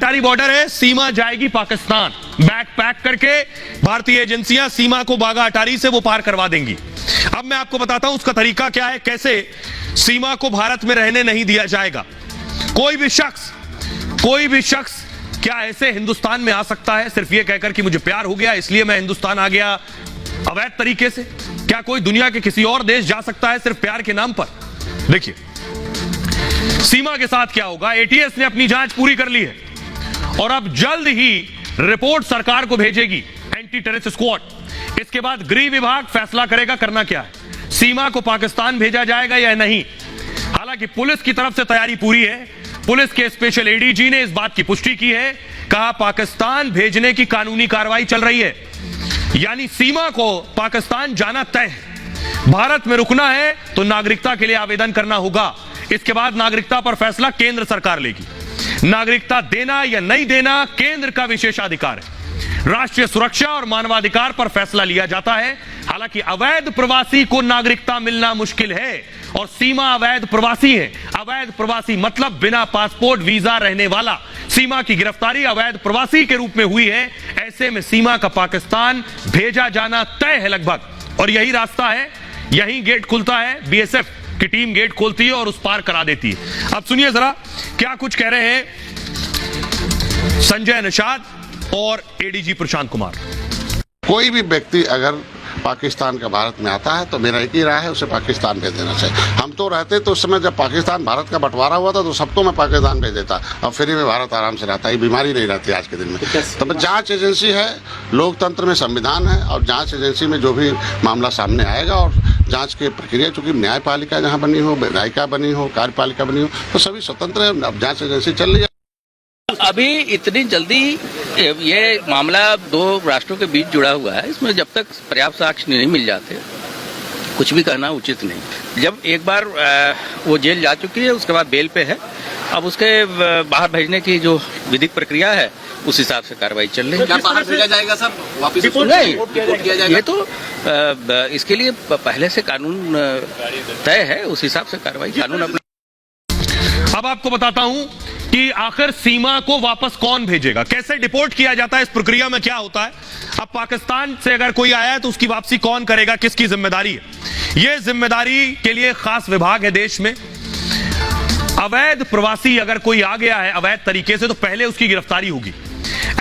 अटारी border है, सीमा जाएगी Pakistan. Bag pack करके भारतीय एजेंसियां सीमा को बागा अटारी से वो पार करवा देंगी। अब मैं आपको बताता हूं उसका तरीका क्या है, कैसे सीमा को भारत में रहने नहीं दिया जाएगा। कोई भी शख्स क्या ऐसे हिंदुस्तान में आ सकता है सिर्फ ये कहकर कि मुझे प्यार हो गया इसलिए मैं हिंदुस्तान आ गया अवैध तरीके से? क्या कोई दुनिया के किसी और देश जा सकता है सिर्फ प्यार के नाम पर? देखिए सीमा के साथ क्या होगा। एटीएस ने अपनी जांच पूरी कर ली है और अब जल्द ही रिपोर्ट सरकार को भेजेगी एंटी टेररिस्ट स्क्वाड। इसके बाद गृह विभाग फैसला करेगा करना क्या है, सीमा को पाकिस्तान भेजा जाएगा या नहीं। हालांकि पुलिस की तरफ से तैयारी पूरी है। पुलिस के स्पेशल एडीजी ने इस बात की पुष्टि की है, कहा पाकिस्तान भेजने की कानूनी कार्रवाई चल रही है, यानी सीमा को पाकिस्तान जाना तय है। भारत में रुकना है तो नागरिकता के लिए आवेदन करना होगा। इसके बाद नागरिकता पर फैसला केंद्र सरकार लेगी। नागरिकता देना या नहीं देना केंद्र का विशेषाधिकार है। राष्ट्रीय सुरक्षा और मानवाधिकार पर फैसला लिया जाता है। हालांकि अवैध प्रवासी को नागरिकता मिलना मुश्किल है और सीमा अवैध प्रवासी है। अवैध प्रवासी मतलब बिना पासपोर्ट वीजा रहने वाला। सीमा की गिरफ्तारी अवैध प्रवासी के रूप में हुई है। ऐसे में सीमा का पाकिस्तान भेजा जाना तय है लगभग, और यही रास्ता है, यही गेट खुलता है। बीएसएफ की टीम गेट खोलती है और उस पार करा देती है। अब सुनिए जरा क्या कुछ कह रहे हैं संजय निषाद और एडीजी प्रशांत कुमार। कोई भी व्यक्ति अगर पाकिस्तान का भारत में आता है तो मेरा एक ही राय है, उसे पाकिस्तान भेज देना चाहिए। हम तो रहते तो उस समय जब पाकिस्तान भारत का बंटवारा हुआ था तो सबको मैं पाकिस्तान भेज देता। अब फ्री में भारत आराम से रहता है, बीमारी नहीं रहती आज के दिन में। तो जांच एजेंसी है, लोकतंत्र में संविधान है और जांच एजेंसी में जो भी मामला सामने आएगा और जांच की प्रक्रिया, चूंकि न्यायपालिका जहाँ बनी हो, न्यायिका बनी हो, कार्यपालिका बनी हो, तो सभी स्वतंत्र है। अब जांच एजेंसी चल रही है। अभी इतनी जल्दी ये मामला दो राष्ट्रों के बीच जुड़ा हुआ है, इसमें जब तक पर्याप्त साक्ष्य नहीं मिल जाते कुछ भी कहना उचित नहीं। जब एक बार वो जेल जा चुकी है उसके बाद बेल पे है, अब उसके बाहर भेजने की जो विधिक प्रक्रिया है उस हिसाब से कार्रवाई चल रही है। क्या बाहर भेजा जाएगा सर? वापस नहीं, ये तो इसके लिए पहले से कानून तय है, उस हिसाब से कार्रवाई कानून अपना। अब आपको बताता हूं कि आखिर सीमा को वापस कौन भेजेगा, कैसे डिपोर्ट किया जाता है, इस प्रक्रिया में क्या होता है। अब पाकिस्तान से अगर कोई आया है तो उसकी वापसी कौन करेगा, किसकी जिम्मेदारी है? यह जिम्मेदारी के लिए खास विभाग है देश में। अवैध प्रवासी अगर कोई आ गया है अवैध तरीके से तो पहले उसकी गिरफ्तारी होगी।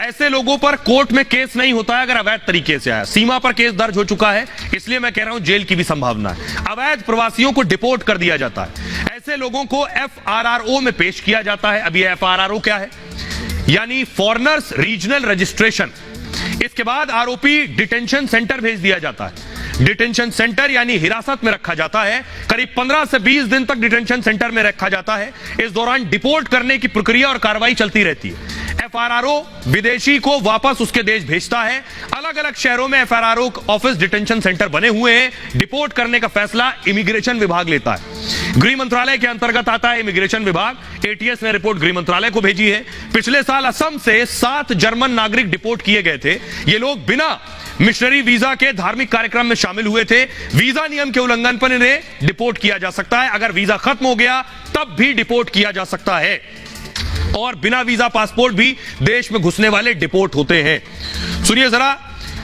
ऐसे लोगों पर कोर्ट में केस नहीं होता है अगर अवैध तरीके से आया। सीमा पर केस दर्ज हो चुका है, इसलिए मैं कह रहा हूं जेल की भी संभावना है। अवैध प्रवासियों को डिपोर्ट कर दिया जाता है। ऐसे लोगों को एफआरआरओ में पेश किया जाता है। अब ये एफआरआरओ क्या है? यानी फॉरेनर्स रीजनल रजिस्ट्रेशन। इसके बाद आरोपी डिटेंशन सेंटर भेज दिया जाता है। डिटेंशन सेंटर यानी हिरासत में रखा जाता है। करीब 15 से 20 दिन तक डिटेंशन सेंटर में रखा जाता है। इस दौरान डिपोर्ट करने की प्रक्रिया और कार्रवाई चलती रहती है। एफआरआरओ विदेशी को वापस उसके देश भेजता है। अलग अलग शहरों में एफआरआरओ ऑफिस डिटेंशन सेंटर बने हुए हैं। डिपोर्ट करने का फैसला इमिग्रेशन विभाग लेता है। गृह मंत्रालय के अंतर्गत आता है इमिग्रेशन विभाग। एटीएस ने रिपोर्ट गृह मंत्रालय को भेजी है। पिछले साल असम से 7 जर्मन नागरिक डिपोर्ट किए गए थे। ये लोग बिना मिशनरी वीजा के धार्मिक कार्यक्रम में शामिल हुए थे। वीजा नियम के उल्लंघन पर इन्हें डिपोर्ट किया जा सकता है। अगर वीजा खत्म हो गया तब भी डिपोर्ट किया जा सकता है। और बिना वीजा पासपोर्ट भी देश में घुसने वाले डिपोर्ट होते हैं। सुनिए जरा,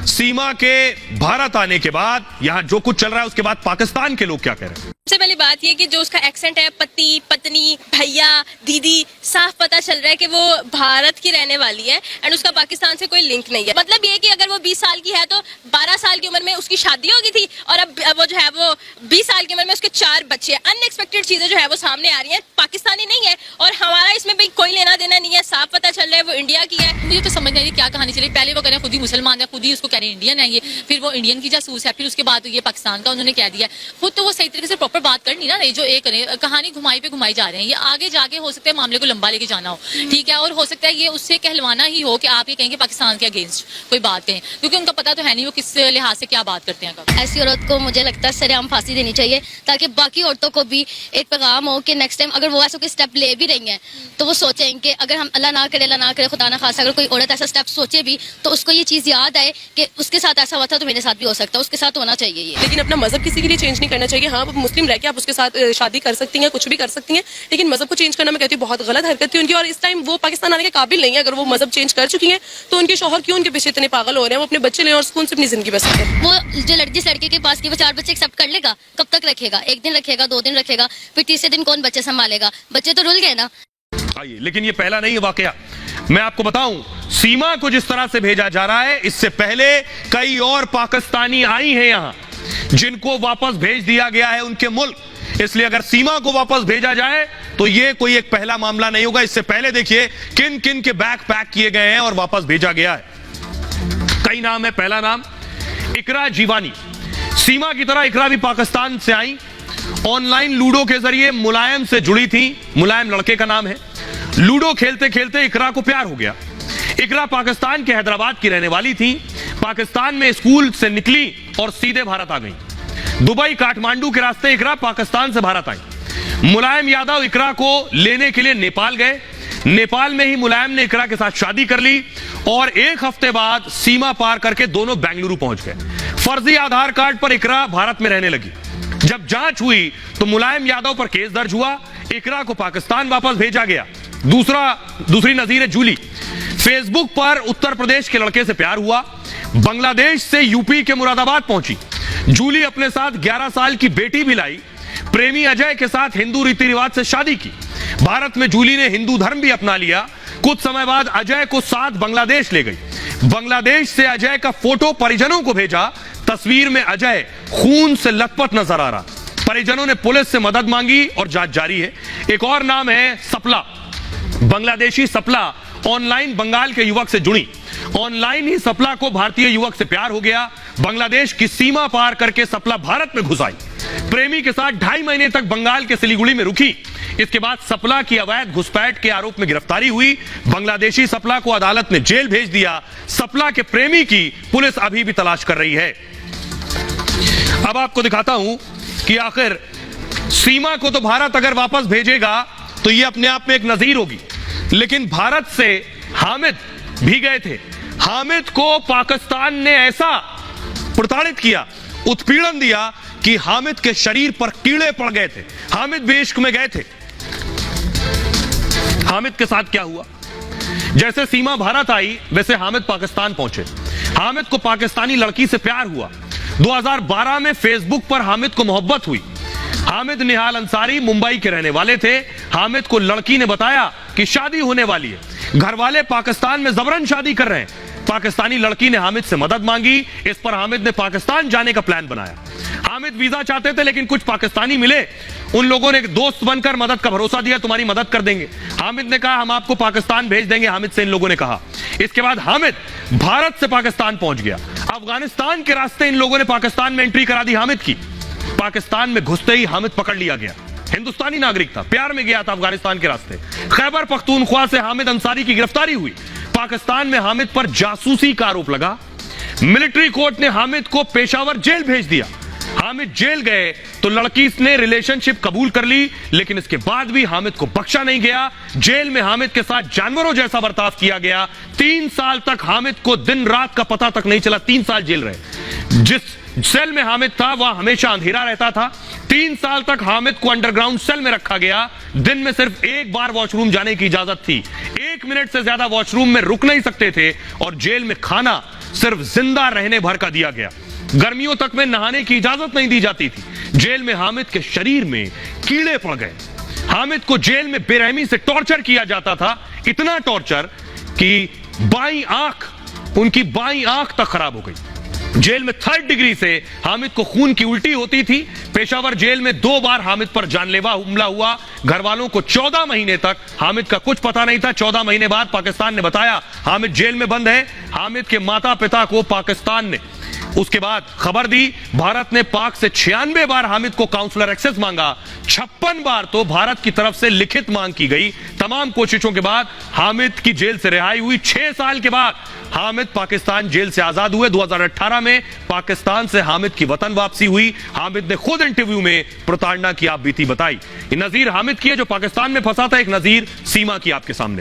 सीमा के भारत आने के बाद यहां जो कुछ चल रहा है उसके बाद पाकिस्तान के लोग क्या कह रहे हैं। सबसे पहली बात ये कि जो उसका एक्सेंट है, पति, पत्नी, भैया, दीदी, साफ पता चल रहा है कि वो भारत की रहने वाली है एंड उसका पाकिस्तान से कोई लिंक नहीं है। मतलब ये कि अगर वो 20 साल की है तो 12 साल की उम्र में उसकी शादी हो गई थी और अब वो जो है वो 20 साल की उम्र में उसके 4 बच्चे हैं। अनएक्सपेक्टेड चीजें जो है वो सामने आ रही हैं। पाकिस्तानी नहीं है और हमारा इसमें भाई कोई लेना देना नहीं है। साफ पता चल रहा है वो इंडिया की है। मुझे तो समझ नहीं क्या कहानी चली। पहले वो कह रहे हैं खुद ही मुसलमान है, खुद ही उसको कह रहे हैं इंडियन है ये, फिर वो इंडियन की जासूस है, फिर उसके बाद ये पाकिस्तान का उन्होंने कह दिया। खुद तो वो सही तरीके से प्रॉपर बात करनी ना, नहीं जो एक कहानी घुमाई पे घुमाई जा रहे हैं। ये आगे जाके हो सकता है मामले को लंबा लेके जाना हो, ठीक है, और हो सकता है ये उससे कहलवाना ही हो कि आप ये कहेंगे पाकिस्तान के अगेंस्ट कोई बात कहें, क्योंकि उनका पता तो है नहीं वो किस लिहाज से क्या बात करते हैं। ऐसी औरत को मुझे लगता है सरेआम फांसी देनी चाहिए ताकि बाकी औरतों को भी एक पैगाम हो कि नेक्स्ट टाइम अगर वो ऐसा कोई स्टेप ले भी रही हैं तो वो सोचें कि अगर हम अल्लाह ना करे खुदा ना खासा अगर कोई औरत ऐसा स्टेप सोचे भी तो उसको ये चीज़ याद आए कि कि उसके साथ ऐसा हुआ था तो मेरे साथ भी हो सकता है, उसके साथ होना चाहिए ये। लेकिन अपना मजहब किसी के लिए चेंज नहीं करना चाहिए। हाँ, आप मुस्लिम रह के आप उसके साथ शादी कर सकती हैं, कुछ भी कर सकती हैं, लेकिन मजहब को चेंज करना मैं कहती हूँ बहुत गलत हरकत थी उनकी। और इस टाइम वो पाकिस्तान आने के काबिल नहीं है। अगर वो मजहब चेंज कर चुकी हैं तो उनके शौहर क्यों उनके पीछे इतने पागल हो रहे हैं? वो अपने बच्चे लें और सुकून से अपनी जिंदगी बसर करें। वो जो जिस लड़के के पास की वो 4 बच्चे एक्सेप्ट कर लेगा, कब तक रखेगा? 1 दिन रखेगा, 2 दिन रखेगा, फिर तीसरे दिन कौन बच्चे संभालेगा? बच्चे तो रुल गए ना। आइए, लेकिन ये पहला नहीं है वाकया। मैं आपको बताऊं, सीमा को जिस तरह से भेजा जा रहा है, इससे पहले कई और पाकिस्तानी आई हैं यहां जिनको वापस भेज दिया गया है उनके मुल्क। इसलिए अगर सीमा को वापस भेजा जाए तो ये कोई एक पहला मामला नहीं होगा। इससे पहले देखिए किन किन के बैग पैक किए गए हैं और वापस भेजा गया है। कई नाम है। पहला नाम इकरा जीवानी। सीमा की तरह इकरा भी पाकिस्तान से आई, ऑनलाइन लूडो के जरिए मुलायम से जुड़ी थी। मुलायम लड़के का नाम है। लूडो खेलते खेलते इकरा को प्यार हो गया। इकरा पाकिस्तान के हैदराबाद की रहने वाली थी। पाकिस्तान में स्कूल से निकली और सीधे भारत आ गई। दुबई काठमांडू के रास्ते इकरा पाकिस्तान से भारत आई। मुलायम यादव इकरा को लेने के लिए नेपाल गए। नेपाल में ही मुलायम ने इकरा के साथ शादी कर ली और 1 हफ्ते बाद सीमा पार करके दोनों बेंगलुरु पहुंच गए। फर्जी आधार कार्ड पर इकरा भारत में रहने लगी। जब जांच हुई तो मुलायम यादव पर केस दर्ज हुआ। इकरा को पाकिस्तान वापस भेजा गया। दूसरी नजीर है जूली। फेसबुक पर उत्तर प्रदेश के लड़के से प्यार हुआ। बांग्लादेश से यूपी के मुरादाबाद पहुंची। जूली अपने साथ 11 साल की बेटी भी लाई। प्रेमी अजय के साथ हिंदू रीति रिवाज से शादी की। भारत में जूली ने हिंदू धर्म भी अपना लिया। कुछ समय बाद अजय को साथ बांग्लादेश ले गई। बांग्लादेश से अजय का फोटो परिजनों को भेजा। तस्वीर में अजय खून से लथपथ नजर आ रहा। परिजनों ने पुलिस से मदद मांगी और जांच जारी है। एक और नाम है सपला। बांग्लादेशी सपला ऑनलाइन बंगाल के युवक से जुड़ी। ऑनलाइन ही सपला को भारतीय युवक से प्यार हो गया। बांग्लादेश की सीमा पार करके सपला भारत में घुस आई। प्रेमी के साथ 2.5 महीने तक बंगाल के सिलीगुड़ी में रुकी। इसके बाद सपला की अवैध घुसपैठ के आरोप में गिरफ्तारी हुई। बांग्लादेशी सपला को अदालत ने जेल भेज दिया। सपला के प्रेमी की पुलिस अभी भी तलाश कर रही है। अब आपको दिखाता हूं कि आखिर सीमा को तो भारत अगर वापस भेजेगा तो यह अपने आप में एक नजीर होगी। लेकिन भारत से हामिद भी गए थे। हामिद को पाकिस्तान ने ऐसा प्रताड़ित किया, उत्पीड़न दिया कि हामिद के शरीर पर कीड़े पड़ गए थे। हामिद भी इश्क में गए थे। हामिद के साथ क्या हुआ? जैसे सीमा भारत आई वैसे हामिद पाकिस्तान पहुंचे। हामिद को पाकिस्तानी लड़की से प्यार हुआ। 2012 में फेसबुक पर हामिद को मोहब्बत हुई। हामिद निहाल अंसारी मुंबई के रहने वाले थे। हामिद को लड़की ने बताया कि शादी होने वाली है। घर वाले पाकिस्तान में जबरन शादी कर रहे हैं। पाकिस्तानी लड़की ने हामिद से मदद मांगी। इस पर हामिद ने पाकिस्तान जाने का प्लान बनाया। हामिद वीजा चाहते थे लेकिन कुछ पाकिस्तानी मिले। उन लोगों ने दोस्त बनकर मदद का भरोसा दिया, तुम्हारी मदद कर देंगे। हामिद ने कहा हम आपको पाकिस्तान भेज देंगे। हामिद से इन लोगों ने कहा। इसके बाद हामिद भारत से पाकिस्तान पहुंच गया। अफगानिस्तान के रास्ते इन लोगों ने पाकिस्तान में एंट्री करा दी हामिद की। पाकिस्तान में घुसते ही हामिद पकड़ लिया गया। हिंदुस्तानी नागरिक था, प्यार में गया था अफगानिस्तान के रास्ते। खैबर पख्तूनख्वा से हामिद अंसारी की गिरफ्तारी हुई। पाकिस्तान में हामिद पर जासूसी का आरोप लगा। मिलिट्री कोर्ट ने हामिद को पेशावर जेल भेज दिया। हामिद जेल गए तो लड़की ने रिलेशनशिप कबूल कर ली, लेकिन इसके बाद भी हामिद को बख्शा नहीं गया। जेल में हामिद के साथ जानवरों जैसा बर्ताव किया गया। 3 साल तक हामिद को दिन रात का पता तक नहीं चला। 3 साल जेल रहे। जिस सेल में हामिद था वह हमेशा अंधेरा रहता था। 3 साल तक हामिद को अंडरग्राउंड सेल में रखा गया। दिन में सिर्फ 1 बार वॉशरूम जाने की इजाजत थी। 1 मिनट से ज्यादा वॉशरूम में रुक नहीं सकते थे और जेल में खाना सिर्फ जिंदा रहने भर का दिया गया। गर्मियों तक में नहाने की इजाजत नहीं दी जाती थी। जेल में हामिद के शरीर में कीड़े पड़ गए। हामिद को जेल में बेरहमी से टॉर्चर किया जाता था। इतना टॉर्चर कि उनकी बाईं आंख तक खराब हो गई। जेल में 3rd डिग्री से हामिद को खून की उल्टी होती थी। पेशावर जेल में 2 बार हामिद पर जानलेवा हमला हुआ। घर वालों को 14 महीने तक हामिद का कुछ पता नहीं था। 14 महीने बाद पाकिस्तान ने बताया हामिद जेल में बंद है। हामिद के माता पिता को पाकिस्तान ने उसके बाद खबर दी। भारत ने पाक से 96 बार हामिद को काउंसलर एक्सेस मांगा। 56 बार तो भारत की तरफ से लिखित मांग की गई। तमाम कोशिशों के बाद हामिद की जेल से रिहाई हुई। 6 साल के बाद हामिद पाकिस्तान जेल से आजाद हुए। 2018 में पाकिस्तान से हामिद की वतन वापसी हुई। हामिद ने खुद इंटरव्यू में प्रताड़ना की आप बीती बताई। ये नजीर हामिद की है जो पाकिस्तान में फंसा था। एक नजीर सीमा की आपके सामने।